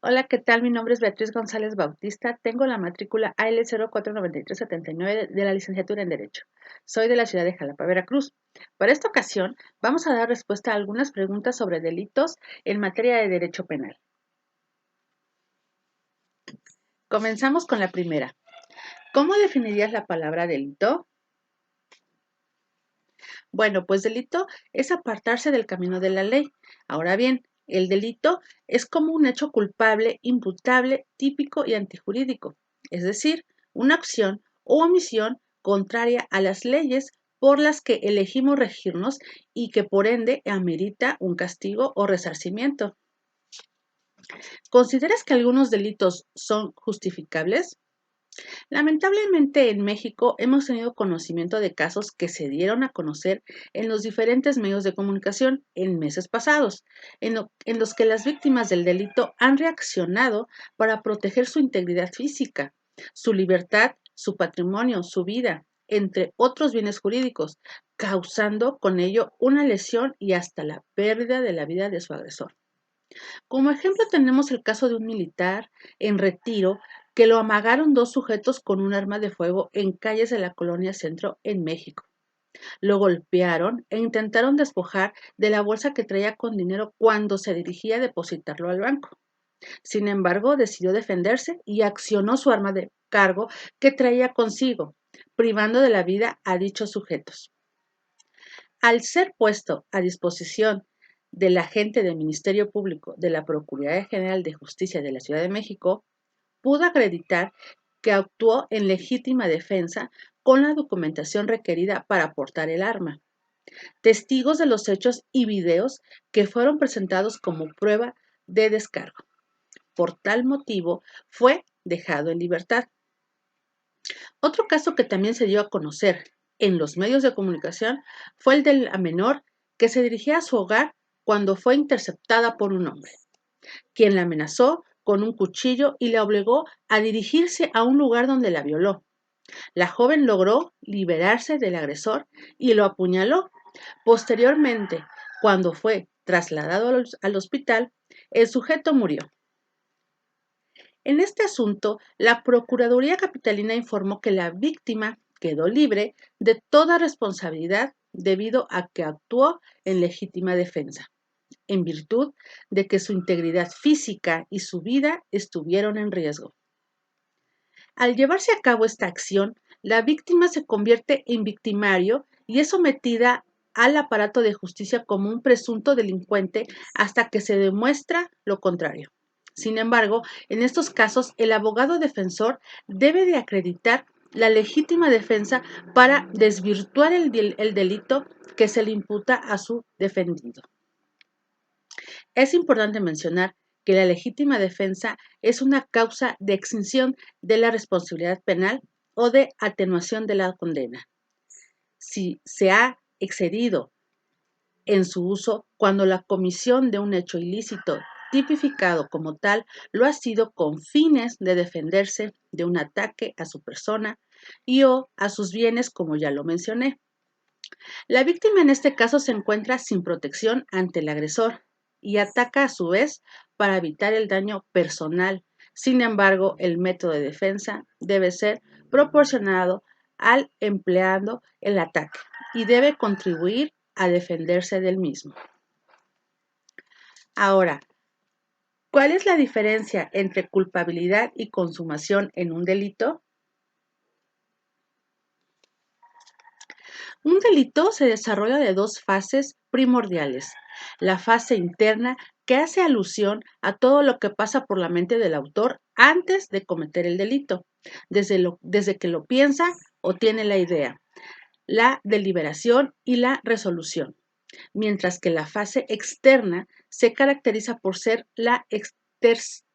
Hola, ¿qué tal? Mi nombre es Beatriz González Bautista. Tengo la matrícula AL 049379 de la licenciatura en Derecho. Soy de la ciudad de Jalapa, Veracruz. Para esta ocasión, vamos a dar respuesta a algunas preguntas sobre delitos en materia de derecho penal. Comenzamos con la primera. ¿Cómo definirías la palabra delito? Bueno, pues delito es apartarse del camino de la ley. Ahora bien, el delito es como un hecho culpable, imputable, típico y antijurídico, es decir, una acción o omisión contraria a las leyes por las que elegimos regirnos y que por ende amerita un castigo o resarcimiento. ¿Consideras que algunos delitos son justificables? Lamentablemente en México hemos tenido conocimiento de casos que se dieron a conocer en los diferentes medios de comunicación en meses pasados, en los que las víctimas del delito han reaccionado para proteger su integridad física, su libertad, su patrimonio, su vida, entre otros bienes jurídicos, causando con ello una lesión y hasta la pérdida de la vida de su agresor. Como ejemplo tenemos el caso de un militar en retiro que lo amagaron dos sujetos con un arma de fuego en calles de la colonia Centro en México. Lo golpearon e intentaron despojar de la bolsa que traía con dinero cuando se dirigía a depositarlo al banco. Sin embargo, decidió defenderse y accionó su arma de cargo que traía consigo, privando de la vida a dichos sujetos. Al ser puesto a disposición del agente del Ministerio Público de la Procuraduría General de Justicia de la Ciudad de México, pudo acreditar que actuó en legítima defensa con la documentación requerida para aportar el arma, testigos de los hechos y videos que fueron presentados como prueba de descargo. Por tal motivo, fue dejado en libertad. Otro caso que también se dio a conocer en los medios de comunicación fue el de la menor que se dirigía a su hogar cuando fue interceptada por un hombre, quien la amenazó con un cuchillo y la obligó a dirigirse a un lugar donde la violó. La joven logró liberarse del agresor y lo apuñaló. Posteriormente, cuando fue trasladado al hospital, el sujeto murió. En este asunto, la Procuraduría Capitalina informó que la víctima quedó libre de toda responsabilidad debido a que actuó en legítima defensa, en virtud de que su integridad física y su vida estuvieron en riesgo. Al llevarse a cabo esta acción, la víctima se convierte en victimario y es sometida al aparato de justicia como un presunto delincuente hasta que se demuestra lo contrario. Sin embargo, en estos casos, el abogado defensor debe de acreditar la legítima defensa para desvirtuar el delito que se le imputa a su defendido. Es importante mencionar que la legítima defensa es una causa de extinción de la responsabilidad penal o de atenuación de la condena. Si se ha excedido en su uso cuando la comisión de un hecho ilícito tipificado como tal lo ha sido con fines de defenderse de un ataque a su persona y o a sus bienes, como ya lo mencioné. La víctima en este caso se encuentra sin protección ante el agresor y ataca a su vez para evitar el daño personal. Sin embargo, el método de defensa debe ser proporcionado al empleado el ataque y debe contribuir a defenderse del mismo. Ahora, ¿cuál es la diferencia entre culpabilidad y consumación en un delito? Un delito se desarrolla de dos fases primordiales. La fase interna, que hace alusión a todo lo que pasa por la mente del autor antes de cometer el delito, desde que lo piensa o tiene la idea, la deliberación y la resolución. Mientras que la fase externa se caracteriza por ser la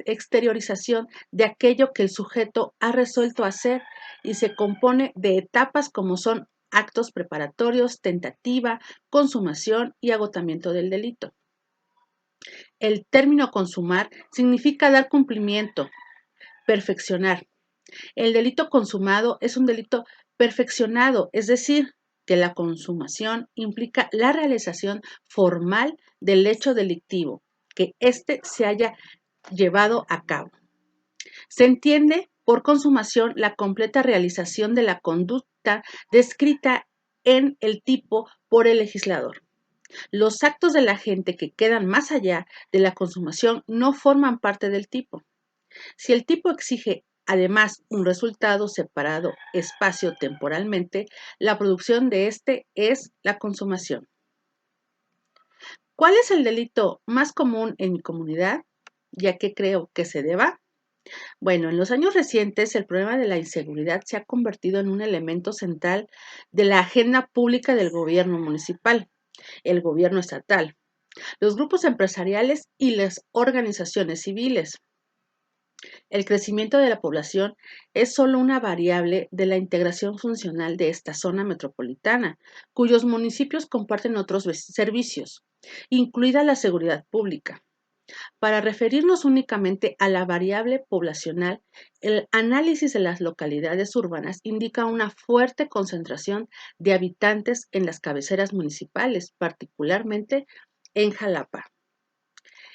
exteriorización de aquello que el sujeto ha resuelto hacer y se compone de etapas como son actos preparatorios, tentativa, consumación y agotamiento del delito. El término consumar significa dar cumplimiento, perfeccionar. El delito consumado es un delito perfeccionado, es decir, que la consumación implica la realización formal del hecho delictivo, que éste se haya llevado a cabo. Se entiende por consumación la completa realización de la conducta descrita en el tipo por el legislador. Los actos de la gente que quedan más allá de la consumación no forman parte del tipo. Si el tipo exige además un resultado separado espacio-temporalmente, la producción de este es la consumación. ¿Cuál es el delito más común en mi comunidad? ¿Y a qué creo que se deba? Bueno, en los años recientes el problema de la inseguridad se ha convertido en un elemento central de la agenda pública del gobierno municipal, el gobierno estatal, los grupos empresariales y las organizaciones civiles. El crecimiento de la población es solo una variable de la integración funcional de esta zona metropolitana, cuyos municipios comparten otros servicios, incluida la seguridad pública. Para referirnos únicamente a la variable poblacional, el análisis de las localidades urbanas indica una fuerte concentración de habitantes en las cabeceras municipales, particularmente en Jalapa.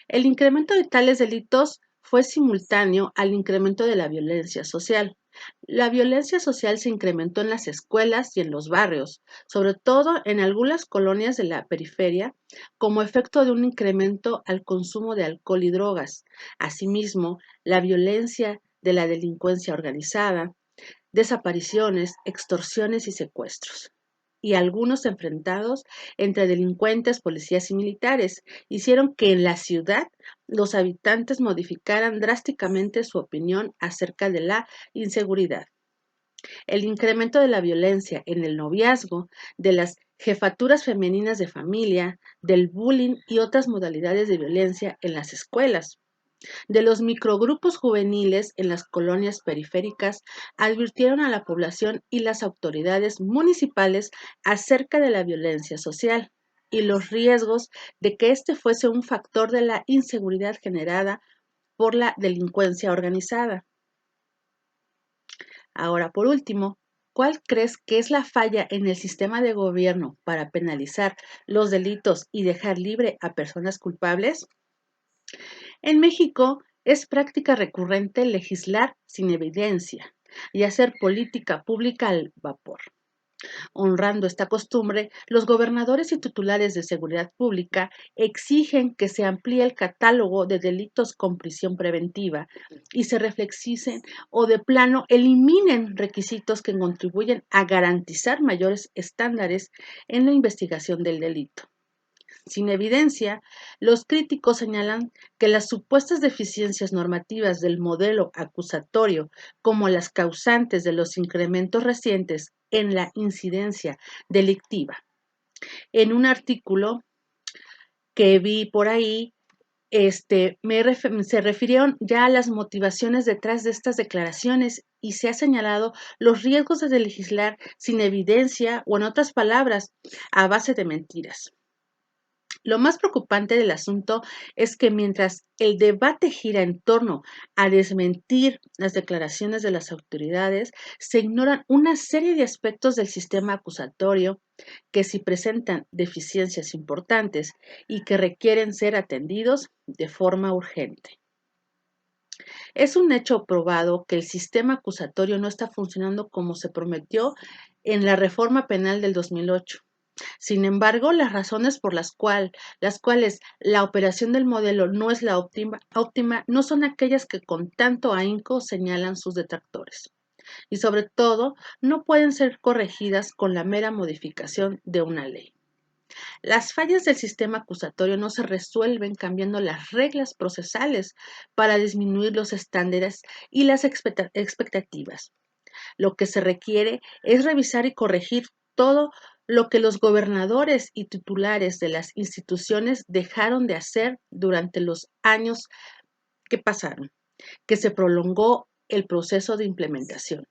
El incremento de tales delitos fue simultáneo al incremento de la violencia social. La violencia social se incrementó en las escuelas y en los barrios, sobre todo en algunas colonias de la periferia, como efecto de un incremento al consumo de alcohol y drogas. Asimismo, la violencia de la delincuencia organizada, desapariciones, extorsiones y secuestros, y algunos enfrentados entre delincuentes, policías y militares, hicieron que en la ciudad los habitantes modificaran drásticamente su opinión acerca de la inseguridad. El incremento de la violencia en el noviazgo, de las jefaturas femeninas de familia, del bullying y otras modalidades de violencia en las escuelas, de los microgrupos juveniles en las colonias periféricas, advirtieron a la población y las autoridades municipales acerca de la violencia social y los riesgos de que este fuese un factor de la inseguridad generada por la delincuencia organizada. Ahora, por último, ¿cuál crees que es la falla en el sistema de gobierno para penalizar los delitos y dejar libre a personas culpables? En México es práctica recurrente legislar sin evidencia y hacer política pública al vapor. Honrando esta costumbre, los gobernadores y titulares de seguridad pública exigen que se amplíe el catálogo de delitos con prisión preventiva y se reflexionen o de plano eliminen requisitos que contribuyen a garantizar mayores estándares en la investigación del delito. Sin evidencia, los críticos señalan que las supuestas deficiencias normativas del modelo acusatorio, como las causantes de los incrementos recientes en la incidencia delictiva. En un artículo que vi por ahí, se refirieron ya a las motivaciones detrás de estas declaraciones y se ha señalado los riesgos de legislar sin evidencia o, en otras palabras, a base de mentiras. Lo más preocupante del asunto es que mientras el debate gira en torno a desmentir las declaraciones de las autoridades, se ignoran una serie de aspectos del sistema acusatorio que sí presentan deficiencias importantes y que requieren ser atendidos de forma urgente. Es un hecho probado que el sistema acusatorio no está funcionando como se prometió en la reforma penal del 2008. Sin embargo, las razones por las cuales la operación del modelo no es la óptima no son aquellas que con tanto ahínco señalan sus detractores. Y sobre todo, no pueden ser corregidas con la mera modificación de una ley. Las fallas del sistema acusatorio no se resuelven cambiando las reglas procesales para disminuir los estándares y las expectativas. Lo que se requiere es revisar y corregir todo lo que los gobernadores y titulares de las instituciones dejaron de hacer durante los años que pasaron, que se prolongó el proceso de implementación.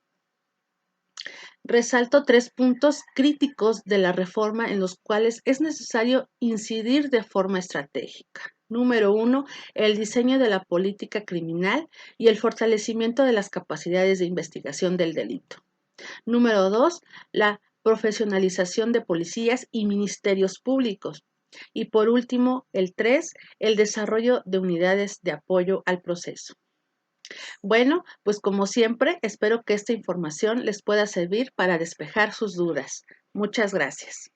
Resalto 3 puntos críticos de la reforma en los cuales es necesario incidir de forma estratégica. Número 1, el diseño de la política criminal y el fortalecimiento de las capacidades de investigación del delito. Número 2, la profesionalización de policías y ministerios públicos. Y por último, el 3, el desarrollo de unidades de apoyo al proceso. Bueno, pues como siempre, espero que esta información les pueda servir para despejar sus dudas. Muchas gracias.